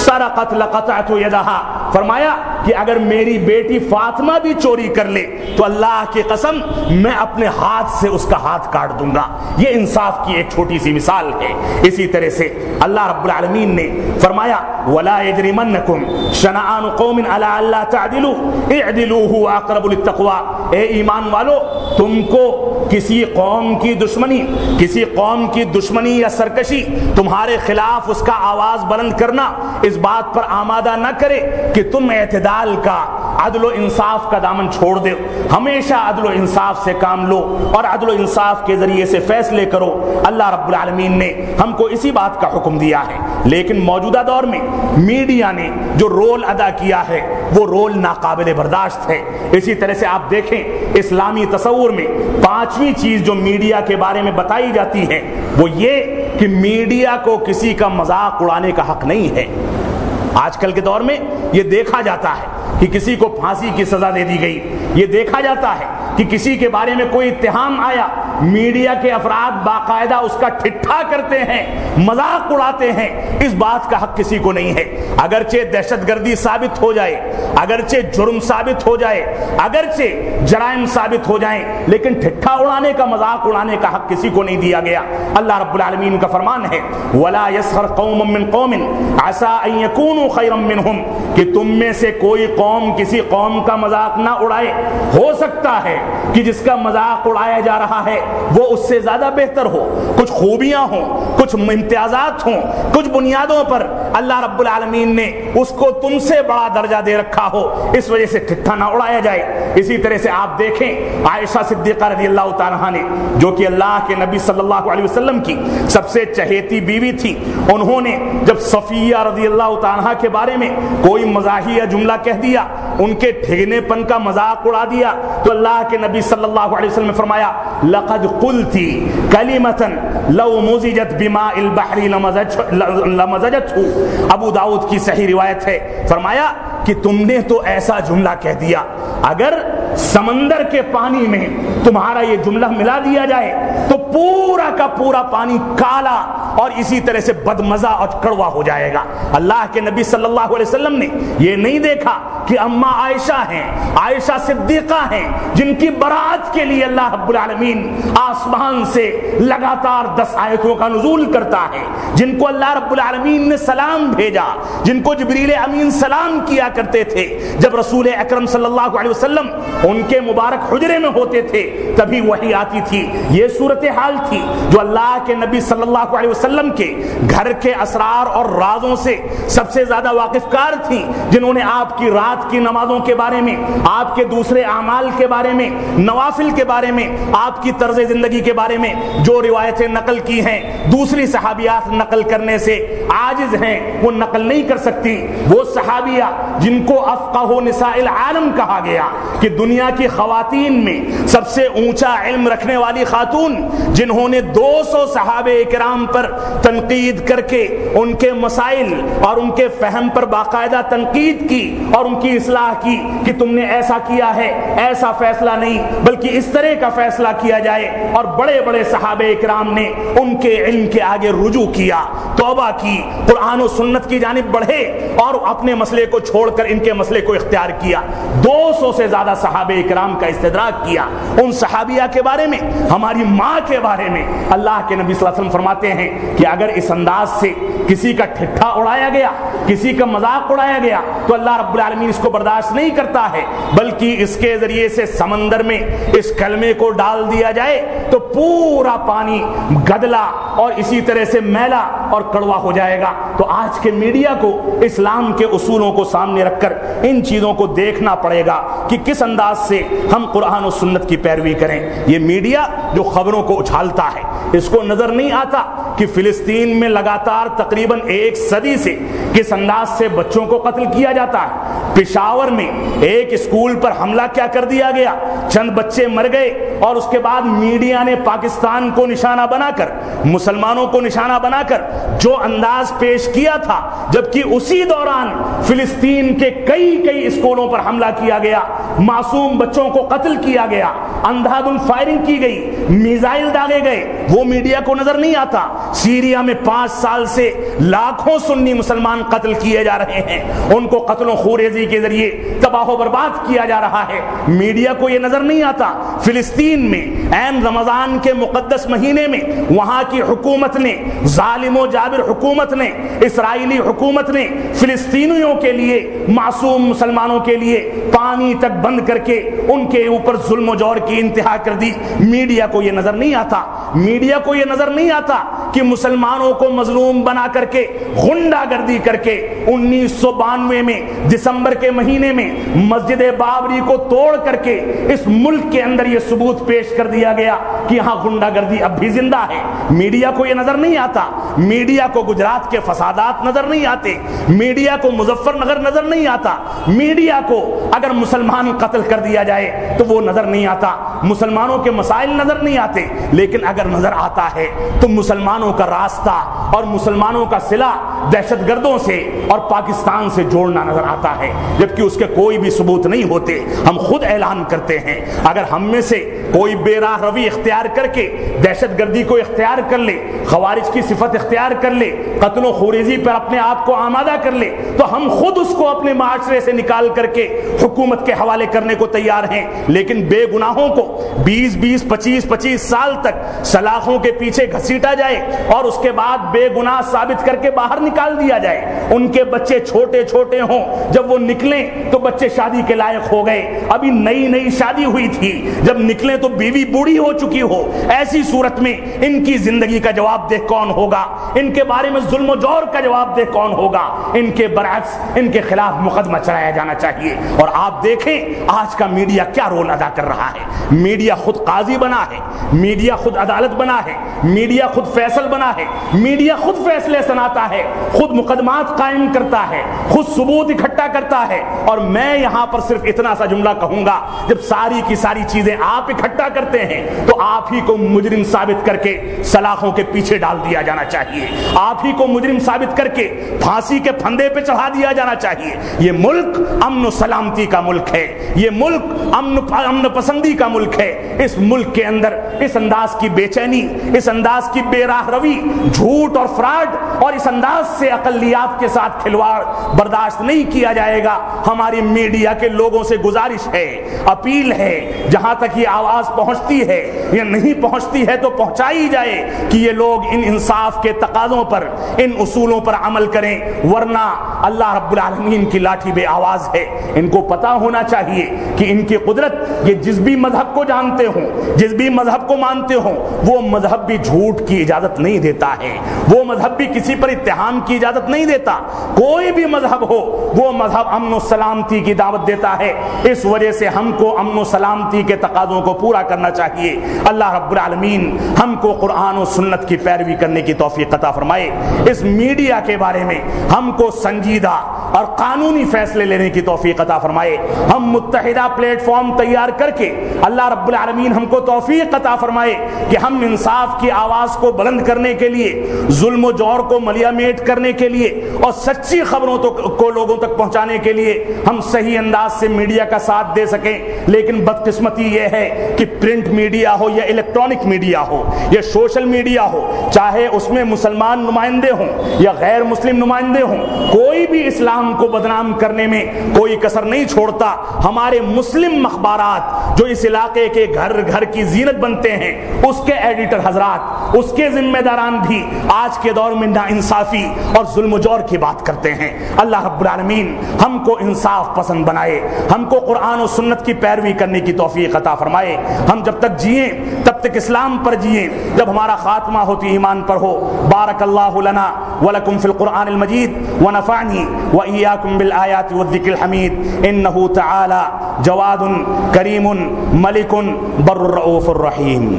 سرقت لقطعت یدہا، فرمایا کہ اگر میری بیٹی فاطمہ بھی چوری کر لے تو اللہ کی قسم میں اپنے ہاتھ سے اس کا ہاتھ کاٹ دوں گا۔ یہ انصاف کی ایک چھوٹی سی مثال ہے۔ اسی طرح سے اللہ رب العالمین نے فرمایا، وَلَا يَجْرِمَنَّكُمْ شَنَآنُ قَوْمٍ عَلَىٰ أَلَّا تَعْدِلُوا اعْدِلُوا هُوَ أَقْرَبُ لِلتَّقْوَىٰ۔ اے ایمان والو، تم کو کسی قوم کی دشمنی، کسی قوم کی دشمنی یا سرکشی تمہارے خلاف اس کا آواز بلند کرنا اس بات پر آمادہ نہ کرے کہ تم اعتدال کا، عدل و انصاف کا دامن چھوڑ دو۔ ہمیشہ عدل و انصاف سے کام لو اور عدل و انصاف کے ذریعے سے فیصلے کرو۔ اللہ رب العالمین نے ہم کو اسی بات کا حکم دیا ہے۔ لیکن موجودہ دور میں میڈیا نے جو رول ادا کیا ہے وہ رول ناقابل برداشت ہے۔ اسی طرح سے آپ دیکھیں اسلامی تصور میں 5ویں چیز جو میڈیا کے بارے میں بتائی جاتی ہے وہ یہ کہ میڈیا کو کسی کا مذاق اڑانے کا حق نہیں ہے۔ آج کل کے دور میں یہ دیکھا جاتا ہے کہ کسی کو پھانسی کی سزا دے دی گئی، یہ دیکھا جاتا ہے کہ کسی کے بارے میں کوئی اتہام آیا، میڈیا کے افراد باقاعدہ اس کا ٹھٹھا کرتے ہیں، مذاق اڑاتے ہیں۔ اس بات کا حق کسی کو نہیں ہے۔ اگرچہ دہشت گردی ثابت ہو جائے، اگرچہ جرم ثابت ہو جائے، اگرچہ جرائم ثابت ہو جائیں، لیکن ٹھٹھا اڑانے کا، مذاق اڑانے کا حق کسی کو نہیں دیا گیا۔ اللہ رب العالمین کا فرمان ہے وَلَا يَسْخَرْ قَوْمٌ مِّن قَوْمٍ عَسَىٰ أَن يَكُونُوا خَيْرًا مِّنْهُمْ، کہ تم میں سے کوئی قوم کسی قوم کا مذاق نہ اڑائے، ہو سکتا ہے کہ جس کا مذاق اڑایا جا رہا ہے وہ اس سے زیادہ بہتر ہو، کچھ خوبیاں ہوں، کچھ امتیازات ہوں، کچھ بنیادوں پر اللہ رب العالمین نے اس کو تم سے بڑا درجہ دے رکھا ہو، اس وجہ سے ٹھٹھا نہ اڑایا جائے۔ اسی طرح سے آپ دیکھیں عائشہ صدیقہ رضی اللہ تعالیٰ عنہ نے، جو کہ اللہ کے نبی صلی اللہ علیہ وسلم کی سب سے چہیتی بیوی تھی، انہوں نے جب صفیہ رضی اللہ تعالیٰ عنہ کے بارے میں کوئی مزاحیہ جملہ کہہ دیا، ان کے ٹھگنے پن کا مذاق اڑا دیا، تو اللہ کے نبی صلی اللہ علیہ وسلم نے فرمایا لقد قلتی کلمۃ لو مزجت بماء البحر لمزجته۔ ابو داؤد کی صحیح روایت ہے، فرمایا کہ تم نے تو ایسا جملہ کہہ دیا، اگر سمندر کے پانی میں تمہارا یہ جملہ ملا دیا جائے تو پورا کا پورا پانی کالا اور اسی طرح سے بدمزہ اور کڑوا ہو جائے گا۔ اللہ کے نبی صلی اللہ علیہ وسلم نے یہ نہیں دیکھا کہ اماں عائشہ ہیں، عائشہ صدیقہ ہیں، جن کی برات کے لیے اللہ رب العالمین آسمان سے لگاتار 10 آیتوں کا نزول کرتا ہے، جن کو اللہ رب العالمین نے سلام بھیجا، جن کو جبریل امین سلام کیا کرتے تھے، جب رسول اکرم صلی اللہ علیہ وسلم ان کے مبارک حجرے میں ہوتے تھے تبھی وحی آتی تھی۔ یہ صورتحال تھی جو اللہ کے نبی صلی اللہ علیہ وسلم کے گھر کے اسرار اور رازوں سے سب سے زیادہ واقف کار تھیں، جنہوں نے آپ کی رات کی نمازوں کے بارے میں، آپ کے دوسرے اعمال کے بارے میں، نوافل کے بارے میں، آپ کی طرز زندگی کے بارے میں جو روایتیں نقل کی ہیں، دوسری صحابیات نقل کرنے سے عاجز ہیں، وہ نقل نہیں کر سکتی۔ وہ صحابیہ جن کو افقہ نساء العالم کہا گیا کہ دنیا کی خواتین میں سب سے اونچا علم رکھنے والی خاتون، جنہوں نے 200 صحابہ کرام پر تنقید کر کے ان کے مسائل اور ان کے فہم پر باقاعدہ تنقید کی اور ان کی اصلاح کی کہ تم نے ایسا کیا ہے، ایسا فیصلہ نہیں بلکہ اس طرح کا فیصلہ کیا جائے، اور بڑے بڑے صحابہ کرام نے ان کے علم کے آگے رجوع کیا، توبہ کی، قرآن و سنت کی جانب بڑھے اور اپنے مسئلے کو چھوڑ کر ان کے مسئلے کو اختیار کیا۔ 200 سے زیادہ صحابہ کرام کا استدراک کیا۔ ان صحابیہ کے بارے میں، ہماری ماں کے بارے میں اللہ کے نبی صلی اللہ علیہ وسلم فرماتے ہیں کہ اگر اس انداز سے کسی کا ٹھٹھا اڑایا گیا، کسی کا مذاق اڑایا گیا تو اللہ رب العالمین اس کو برداشت نہیں کرتا ہے، بلکہ اس کے ذریعے سے سمندر میں اس کلمے کو ڈال دیا جائے تو پورا پانی گدلا اور اسی طرح سے میلا اور کڑوا ہو جائے گا۔ تو آج کے میڈیا کو اسلام کے اصولوں کو سامنے رکھ کر ان چیزوں کو دیکھنا پڑے گا کہ کس انداز سے ہم قرآن و سنت کی پیروی کریں۔ یہ میڈیا جو خبروں کو اچھالتا ہے، اس کو نظر نہیں آتا کہ فلسطین میں لگاتار تقریباً 1 صدی سے کس انداز سے بچوں کو قتل کیا جاتا ہے۔ پشاور میں ایک اسکول پر حملہ کیا کر دیا گیا، چند بچے مر گئے، اور اس کے بعد میڈیا نے پاکستان کو نشانہ بنا کر، مسلمانوں کو نشانہ بنا کر جو انداز پیش کیا تھا، جبکہ اسی دوران فلسطین کے کئی اسکولوں پر حملہ کیا گیا، معصوم بچوں کو قتل کیا گیا، اندھا دھند فائرنگ کی گئی، میزائل داغے گئے، وہ میڈیا کو نظر نہیں آتا۔ سیریا میں 5 سال سے لاکھوں سنی مسلمان قتل کیے جا رہے ہیں، ان کو قتل و خوریزی کے ذریعے تباہ و برباد کیا جا رہا ہے، میڈیا کو یہ نظر نہیں آتا۔ فلسطین میں عین رمضان کے مقدس مہینے میں وہاں کی حکومت نے، ظالم و جابر حکومت نے، اسرائیلی حکومت نے فلسطینیوں کے لیے، معصوم مسلمانوں کے لیے پانی تک بند کر کے ان کے اوپر ظلم و جور کی انتہا کر دی۔ میڈیا کو یہ نظر نہیں آتا، میڈیا کو یہ نظر نہیں آتا کہ مسلمانوں کو مظلوم بنا کر کے، غنڈہ گردی کر کے 1992 میں دسمبر کے مہینے میں مسجد بابری کو توڑ کر کے اس ملک کے اندر یہ ثبوت پیش کر دیا گیا کہ یہاں غنڈہ گردی اب بھی زندہ ہے. میڈیا کو یہ نظر نہیں آتا. میڈیا کو گجرات کے فسادات نظر نہیں آتے. میڈیا کو مظفر نگر نظر نہیں آتا. میڈیا کو اگر مسلمان قتل کر دیا جائے تو وہ نظر نہیں آتا. مسلمانوں کے مسائل نظر نہیں آتے. لیکن اگر نظر آتا ہے تو مسلمانوں کا راستہ اور مسلمانوں کا صلہ دہشت گردوں سے اور پاکستان سے جوڑنا نظر آتا ہے، جبکہ اس کے کوئی بھی ثبوت نہیں ہوتے. ہم خود اعلان کرتے ہیں اگر ہم میں سے کوئی بے راہ روی اختیار کر کے دہشت گردی کو اختیار کر لے، خوارج کی صفت اختیار کر لے، قتل و خونریزی پر اپنے آپ کو آمادہ کر لے، تو ہم خود اس کو اپنے معاشرے سے نکال کر کے حکومت کے حوالے کرنے کو تیار ہیں. لیکن بے گناہوں کو 20 25 سال تک سلاخوں کے پیچھے گھسیٹا جائے اور اس کے بعد بے گناہ ثابت کر کے باہر نکال دیا جائے. ان کے بچے چھوٹے چھوٹے ہوں، جب وہ نکلیں تو بچے شادی کے لائق ہو گئے، ابھی نئی شادی ہوئی تھی، جب نکلیں تو بیوی بوڑھی ہو چکی ہو. ایسی صورت میں ان کی زندگی کا جواب دہ کون ہوگا؟ ان کے بارے میں ظلم و جور کا جواب دہ کون ہوگا؟ ان کے برعکس ان کے خلاف مقدمہ چلایا جانا چاہیے. اور آپ دیکھیں آج کا میڈیا کیا رول ادا کر رہا ہے. میڈیا خود قاضی بنا ہے، میڈیا خود عدالت بنا ہے، میڈیا خود فیصل بنا ہے، میڈیا خود فیصلے سناتا ہے، خود مقدمات قائم کرتا ہے، خود ثبوت اکٹھا کرتا ہے. اور میں یہاں پر صرف اتنا سا جملہ کہوں گا، جب ساری کی ساری چیزیں آپ اکٹھا کرتے ہیں تو آپ ہی کو مجرم ثابت کر کے سلاخوں کے پیچھے ڈال دیا جانا چاہیے. آپ ہی کو مجرم ثابت کر کے پھانسی کے پھندے پہ چڑھا دیا جانا چاہیے. یہ ملک امن و سلامتی کا ملک ہے، یہ ملک امن پسندی کا ملک ہے. اس ملک کے اندر اس انداز کی بے چینی، اس انداز کی بے راہ روی، جھوٹ اور فراڈ اور اس انداز سے اقلیات کے ساتھ کھلواڑ برداشت نہیں کیا جائے گا. ہماری میڈیا کے لوگوں سے گزارش ہے، اپیل ہے، جہاں تک یہ آواز پہنچتی ہے یا نہیں پہنچتی ہے تو پہنچائی جائے کہ یہ لوگ ان انصاف کے تقاضوں پر، ان اصولوں پر عمل کریں، ورنہ اللہ رب العالمین کی لاٹھی بے آواز ہے. ان کو پتا ہونا چاہیے کہ ان کی قدرت، یہ جس بھی مذہب کو جانتے ہوں، جس بھی مذہب کو مانتے ہوں، وہ مذہب بھی جھوٹ کی اجازت نہیں دیتا ہے، وہ مذہب بھی کسی پر اتہام کی اجازت نہیں دیتا. کوئی بھی مذہب ہو وہ مذہب امن و سلامتی کی دعوت دیتا ہے. اس وجہ سے ہم کو امن و سلامتی کے تقاضوں کو پورا کرنا چاہیے. اللہ رب العالمین ہم کو قرآن و سنت کی پیروی کرنے کی توفیق عطا فرمائے. اس میڈیا کے بارے میں ہم کو سنجیدہ اور قانونی فیصلے لینے کی توفیق عطا فرمائے. ہم متحدہ پلیٹ فارم تیار کر کے اللہ رب العالمین ہم کو توفیق عطا فرمائے کہ ہم انصاف کی آواز کو بلند کرنے کے لیے، ظلم و جور کو ملیا میٹ کرنے کے لیے اور سچی خبروں کو لوگوں تک پہنچانے کے لیے ہم صحیح انداز سے میڈیا کا ساتھ دے سکیں. لیکن بدقسمتی یہ ہے کہ پرنٹ میڈیا ہو یا الیکٹرانک میڈیا ہو یا سوشل میڈیا ہو، چاہے اس میں مسلمان نمائندے ہوں یا غیر مسلم نمائندے ہوں، کوئی بھی اسلام کو بدنام کرنے میں کوئی کسر نہیں چھوڑتا. ہمارے مسلم اخبارات جو اس علاقے کے گھر گھر کی زینت بنتے ہیں، اس کے ایڈیٹر حضرات، اس کے ذمہ داران بھی آج کے دور میں ناانصافی اور ظلم و جور کی بات کرتے ہیں. اللہ رب العالمین ہم کو انصاف پسند بنائے، ہم کو قرآن و سنت کی پیروی کرنے کی توفیق عطا فرمائے. ہم جب تک جئیں تب تک اسلام پر جئیں، جب ہمارا خاتمہ ہوتی ایمان پر ہو. بارک اللہ لنا ولکم فی القرآن المجید ونفعنی وإیاکم بالآیات والذکر الحمید انہ تعالی جواد کریم ملک بر الرؤوف الرحیم.